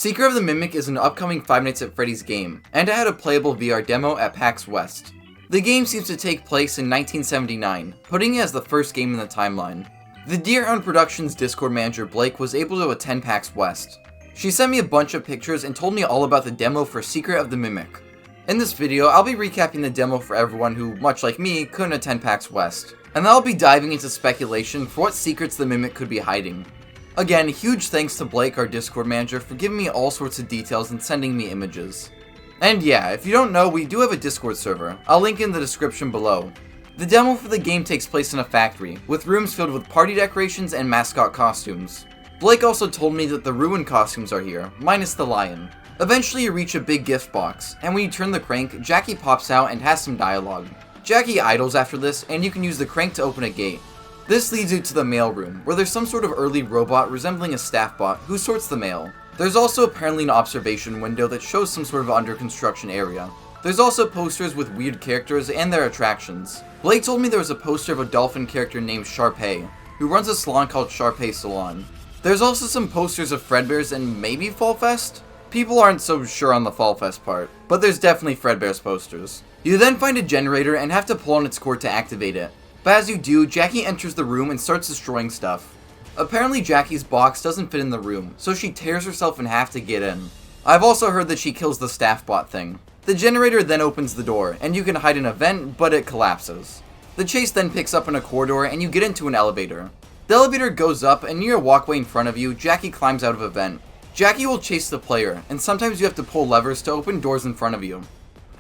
Secret of the Mimic is an upcoming Five Nights at Freddy's game, and it had a playable VR demo at PAX West. The game seems to take place in 1979, putting it as the first game in the timeline. The Deer Hound Productions Discord manager Blake was able to attend PAX West. She sent me a bunch of pictures and told me all about the demo for Secret of the Mimic. In this video, I'll be recapping the demo for everyone who, much like me, couldn't attend PAX West, and I'll be diving into speculation for what secrets the Mimic could be hiding. Again, huge thanks to Blake, our Discord manager, for giving me all sorts of details and sending me images. And yeah, if you don't know, we do have a Discord server. I'll link in the description below. The demo for the game takes place in a factory, with rooms filled with party decorations and mascot costumes. Blake also told me that the ruin costumes are here, minus the lion. Eventually you reach a big gift box, and when you turn the crank, Jackie pops out and has some dialogue. Jackie idles after this, and you can use the crank to open a gate. This leads you to the mail room, where there's some sort of early robot resembling a staff bot who sorts the mail. There's also apparently an observation window that shows some sort of under construction area. There's also posters with weird characters and their attractions. Blake told me there was a poster of a dolphin character named Sharpay, who runs a salon called Sharpay Salon. There's also some posters of Fredbear's and maybe Fall Fest? People aren't so sure on the Fall Fest part, but there's definitely Fredbear's posters. You then find a generator and have to pull on its cord to activate it. But as you do, Jackie enters the room and starts destroying stuff. Apparently Jackie's box doesn't fit in the room, so she tears herself in half to get in. I've also heard that she kills the staff bot thing. The generator then opens the door, and you can hide in a vent, but it collapses. The chase then picks up in a corridor, and you get into an elevator. The elevator goes up, and near a walkway in front of you, Jackie climbs out of a vent. Jackie will chase the player, and sometimes you have to pull levers to open doors in front of you.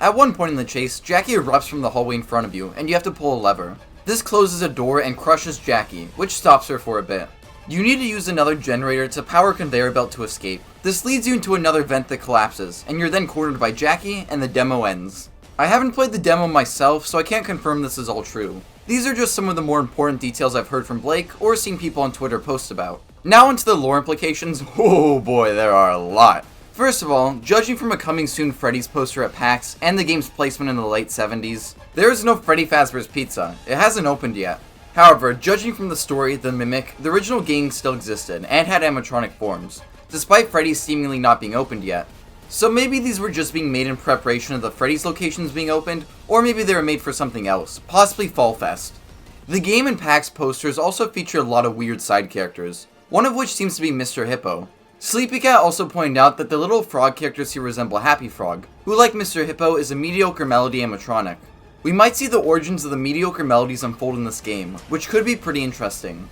At one point in the chase, Jackie erupts from the hallway in front of you, and you have to pull a lever. This closes a door and crushes Jackie, which stops her for a bit. You need to use another generator to power a conveyor belt to escape. This leads you into another vent that collapses, and you're then cornered by Jackie, and the demo ends. I haven't played the demo myself, so I can't confirm this is all true. These are just some of the more important details I've heard from Blake, or seen people on Twitter post about. Now into the lore implications. Oh boy, there are a lot. First of all, judging from a coming soon Freddy's poster at PAX and the game's placement in the late 70s, there is no Freddy Fazbear's Pizza. It hasn't opened yet. However, judging from the story, The Mimic, the original game still existed and had animatronic forms, despite Freddy's seemingly not being opened yet. So maybe these were just being made in preparation of the Freddy's locations being opened, or maybe they were made for something else, possibly Fall Fest. The game and PAX posters also feature a lot of weird side characters, one of which seems to be Mr. Hippo. Sleepycat also pointed out that the little frog characters here resemble Happy Frog, who like Mr. Hippo is a Mediocre Melody animatronic. We might see the origins of the Mediocre Melodies unfold in this game, which could be pretty interesting.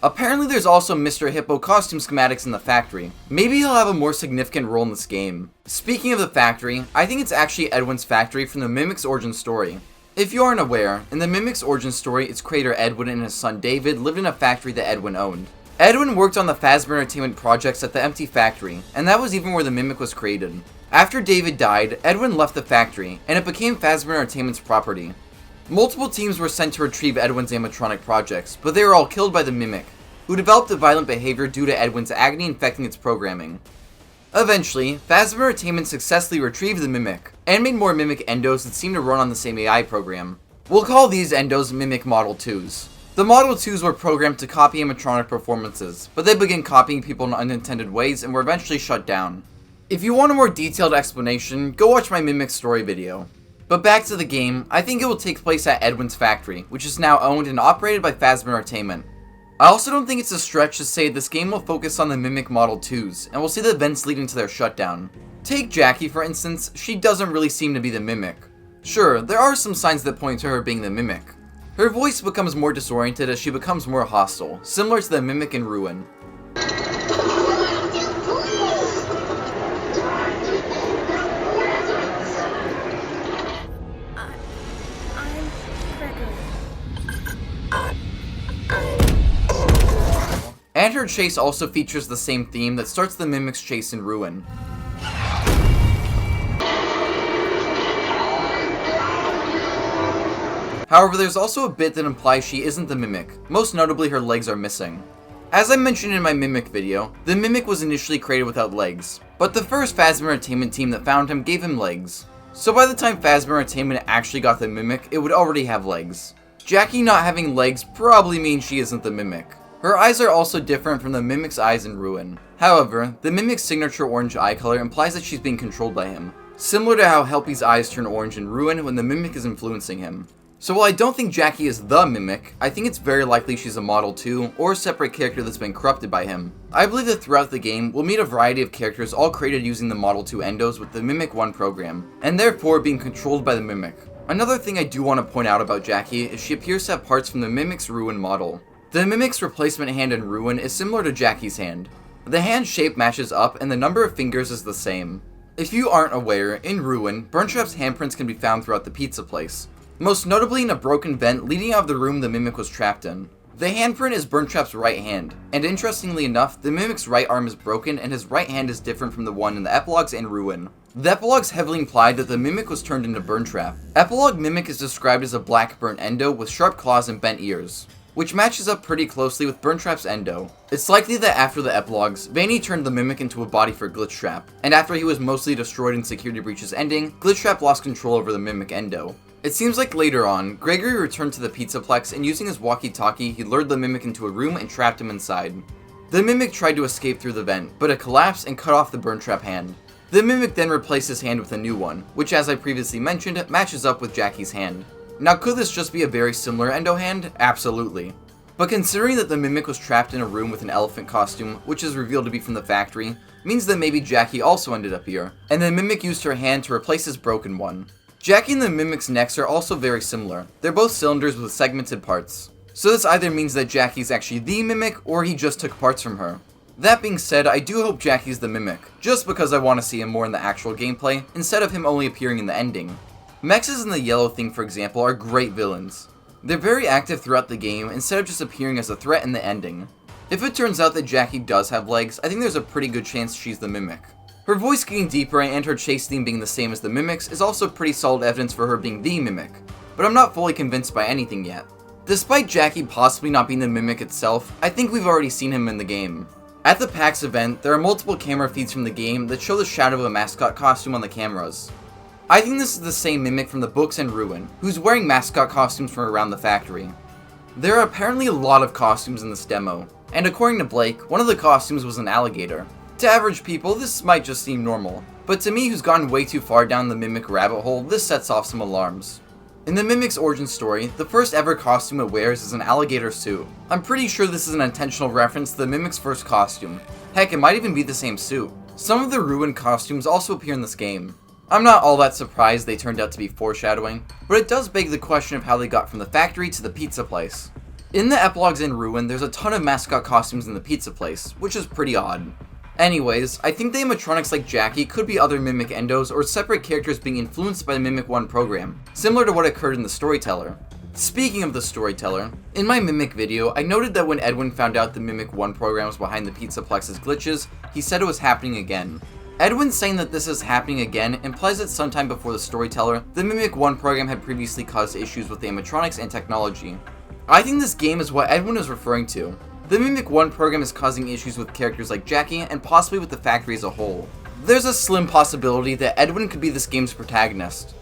Apparently there's also Mr. Hippo costume schematics in the factory. Maybe he'll have a more significant role in this game. Speaking of the factory, I think it's actually Edwins Factory from the MXES Origins story. If you aren't aware, in the MXES Origins story, its creator Edwin and his son David lived in a factory that Edwin owned. Edwin worked on the Fazbear Entertainment projects at the empty factory, and that was even where the Mimic was created. After David died, Edwin left the factory, and it became Fazbear Entertainment's property. Multiple teams were sent to retrieve Edwin's animatronic projects, but they were all killed by the Mimic, who developed a violent behavior due to Edwin's agony infecting its programming. Eventually, Fazbear Entertainment successfully retrieved the Mimic, and made more Mimic endos that seemed to run on the same AI program. We'll call these endos Mimic Model 2s. The Model 2s were programmed to copy animatronic performances, but they began copying people in unintended ways and were eventually shut down. If you want a more detailed explanation, go watch my Mimic story video. But back to the game, I think it will take place at Edwin's Factory, which is now owned and operated by Fazbear Entertainment. I also don't think it's a stretch to say this game will focus on the Mimic Model 2s, and we'll see the events leading to their shutdown. Take Jackie for instance, she doesn't really seem to be the Mimic. Sure, there are some signs that point to her being the Mimic. Her voice becomes more disoriented as she becomes more hostile, similar to the Mimic in Ruin. And her chase also features the same theme that starts the Mimic's chase in Ruin. However, there's also a bit that implies she isn't the Mimic, most notably her legs are missing. As I mentioned in my Mimic video, the Mimic was initially created without legs, but the first Fazbear Entertainment team that found him gave him legs. So by the time Fazbear Entertainment actually got the Mimic, it would already have legs. Jackie not having legs probably means she isn't the Mimic. Her eyes are also different from the Mimic's eyes in Ruin. However, the Mimic's signature orange eye color implies that she's being controlled by him, similar to how Helpy's eyes turn orange in Ruin when the Mimic is influencing him. So while I don't think Jackie is the Mimic, I think it's very likely she's a model too, or a separate character that's been corrupted by him. I believe that throughout the game, we'll meet a variety of characters all created using the Model 2 endos with the Mimic 1 program, and therefore being controlled by the Mimic. Another thing I do want to point out about Jackie is she appears to have parts from the Mimic's Ruin model. The Mimic's replacement hand in Ruin is similar to Jackie's hand. The hand shape matches up and the number of fingers is the same. If you aren't aware, in Ruin, Burntrap's handprints can be found throughout the pizza place, most notably in a broken vent leading out of the room the Mimic was trapped in. The handprint is Burntrap's right hand, and interestingly enough, the Mimic's right arm is broken and his right hand is different from the one in the epilogues and Ruin. The epilogues heavily implied that the Mimic was turned into Burntrap. Epilogue Mimic is described as a black burnt endo with sharp claws and bent ears, which matches up pretty closely with Burntrap's endo. It's likely that after the epilogues, Vanny turned the Mimic into a body for Glitchtrap, and after he was mostly destroyed in Security Breach's ending, Glitchtrap lost control over the Mimic endo. It seems like later on, Gregory returned to the Pizzaplex and using his walkie-talkie, he lured the Mimic into a room and trapped him inside. The Mimic tried to escape through the vent, but it collapsed and cut off the Burntrap hand. The Mimic then replaced his hand with a new one, which as I previously mentioned, matches up with Jackie's hand. Now could this just be a very similar endo hand? Absolutely. But considering that the Mimic was trapped in a room with an elephant costume, which is revealed to be from the factory, means that maybe Jackie also ended up here, and the Mimic used her hand to replace his broken one. Jackie and the Mimic's necks are also very similar. They're both cylinders with segmented parts. So this either means that Jackie's actually the Mimic, or he just took parts from her. That being said, I do hope Jackie's the Mimic, just because I want to see him more in the actual gameplay, instead of him only appearing in the ending. MXES and the Yellow Thing, for example, are great villains. They're very active throughout the game, instead of just appearing as a threat in the ending. If it turns out that Jackie does have legs, I think there's a pretty good chance she's the Mimic. Her voice getting deeper and her chase theme being the same as the Mimic's is also pretty solid evidence for her being the Mimic, but I'm not fully convinced by anything yet. Despite Jackie possibly not being the Mimic itself, I think we've already seen him in the game. At the PAX event, there are multiple camera feeds from the game that show the shadow of a mascot costume on the cameras. I think this is the same Mimic from the books and Ruin, who's wearing mascot costumes from around the factory. There are apparently a lot of costumes in this demo, and according to Blake, one of the costumes was an alligator. To average people, this might just seem normal, but to me who's gotten way too far down the Mimic rabbit hole, this sets off some alarms. In the Mimic's origin story, the first ever costume it wears is an alligator suit. I'm pretty sure this is an intentional reference to the Mimic's first costume. Heck, it might even be the same suit. Some of the Ruin costumes also appear in this game. I'm not all that surprised they turned out to be foreshadowing, but it does beg the question of how they got from the factory to the pizza place. In the epilogues in Ruin, there's a ton of mascot costumes in the pizza place, which is pretty odd. Anyways, I think the animatronics like Jackie could be other Mimic endos or separate characters being influenced by the Mimic 1 program, similar to what occurred in the Storyteller. Speaking of the Storyteller, in my Mimic video, I noted that when Edwin found out the Mimic 1 program was behind the Pizzaplex's glitches, he said it was happening again. Edwin saying that this is happening again implies that sometime before the Storyteller, the Mimic 1 program had previously caused issues with the animatronics and technology. I think this game is what Edwin is referring to. The Mimic 1 program is causing issues with characters like Jackie and possibly with the factory as a whole. There's a slim possibility that Edwin could be this game's protagonist.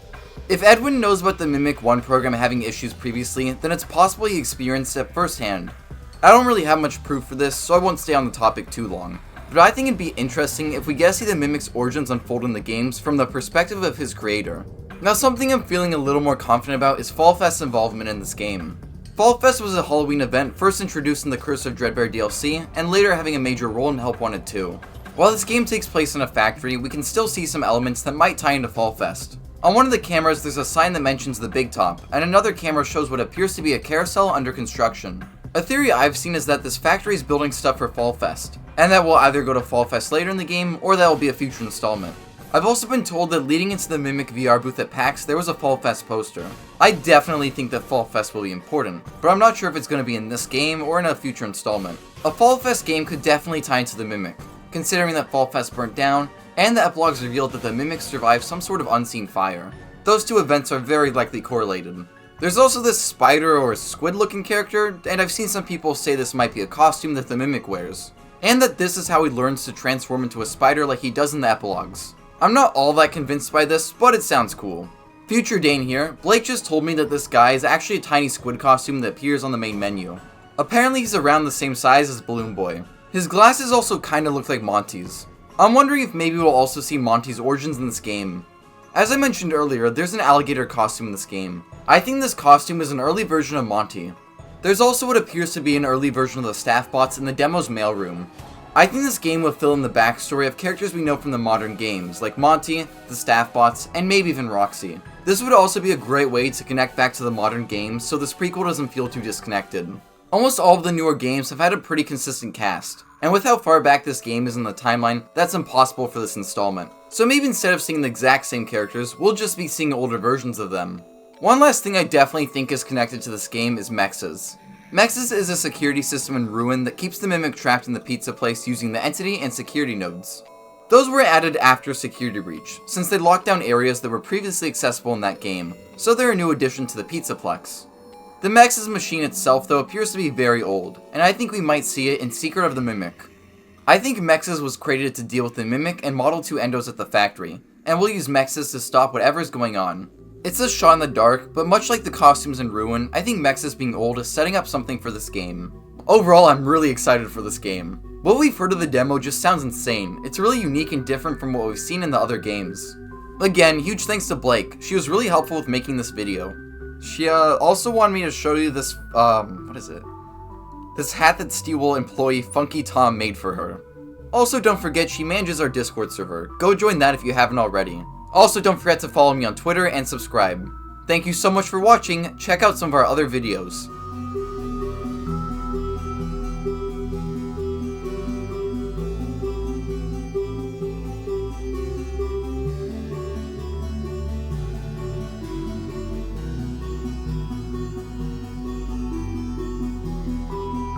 If Edwin knows about the Mimic 1 program having issues previously, then it's possible he experienced it firsthand. I don't really have much proof for this, so I won't stay on the topic too long. But I think it'd be interesting if we get to see the Mimic's origins unfold in the games from the perspective of his creator. Now something I'm feeling a little more confident about is Fall Fest's involvement in this game. Fall Fest was a Halloween event first introduced in the Curse of Dreadbear DLC, and later having a major role in Help Wanted 2. While this game takes place in a factory, we can still see some elements that might tie into Fall Fest. On one of the cameras there's a sign that mentions the Big Top, and another camera shows what appears to be a carousel under construction. A theory I've seen is that this factory is building stuff for Fall Fest, and that will either go to Fall Fest later in the game, or that will be a future installment. I've also been told that leading into the Mimic VR booth at PAX, there was a Fall Fest poster. I definitely think that Fall Fest will be important, but I'm not sure if it's going to be in this game or in a future installment. A Fall Fest game could definitely tie into the Mimic, considering that Fall Fest burnt down, and the epilogues revealed that the Mimic survived some sort of unseen fire. Those two events are very likely correlated. There's also this spider or squid looking character, and I've seen some people say this might be a costume that the Mimic wears, and that this is how he learns to transform into a spider like he does in the epilogues. I'm not all that convinced by this, but it sounds cool. Future Dane here, Blake just told me that this guy is actually a tiny squid costume that appears on the main menu. Apparently he's around the same size as Balloon Boy. His glasses also kinda look like Monty's. I'm wondering if maybe we'll also see MXES Origins in this game. As I mentioned earlier, there's an alligator costume in this game. I think this costume is an early version of Monty. There's also what appears to be an early version of the staff bots in the demo's mailroom. I think this game will fill in the backstory of characters we know from the modern games, like Monty, the staff bots, and maybe even Roxy. This would also be a great way to connect back to the modern games, so this prequel doesn't feel too disconnected. Almost all of the newer games have had a pretty consistent cast, and with how far back this game is in the timeline, that's impossible for this installment. So maybe instead of seeing the exact same characters, we'll just be seeing older versions of them. One last thing I definitely think is connected to this game is MXES. MXES is a security system in Ruin that keeps the Mimic trapped in the pizza place using the entity and security nodes. Those were added after Security Breach, since they locked down areas that were previously accessible in that game, so they're a new addition to the Pizzaplex. The MXES machine itself though appears to be very old, and I think we might see it in Secret of the Mimic. I think MXES was created to deal with the Mimic and Model 2 Endos at the factory, and we'll use MXES to stop whatever's going on. It's a shot in the dark, but much like the costumes in Ruin, I think MXES being old is setting up something for this game. Overall, I'm really excited for this game. What we've heard of the demo just sounds insane. It's really unique and different from what we've seen in the other games. Again, huge thanks to Blake. She was really helpful with making this video. She also wanted me to show you this, what is it? This hat that Steelwool employee Funky Tom made for her. Also, don't forget she manages our Discord server. Go join that if you haven't already. Also, don't forget to follow me on Twitter and subscribe. Thank you so much for watching. Check out some of our other videos.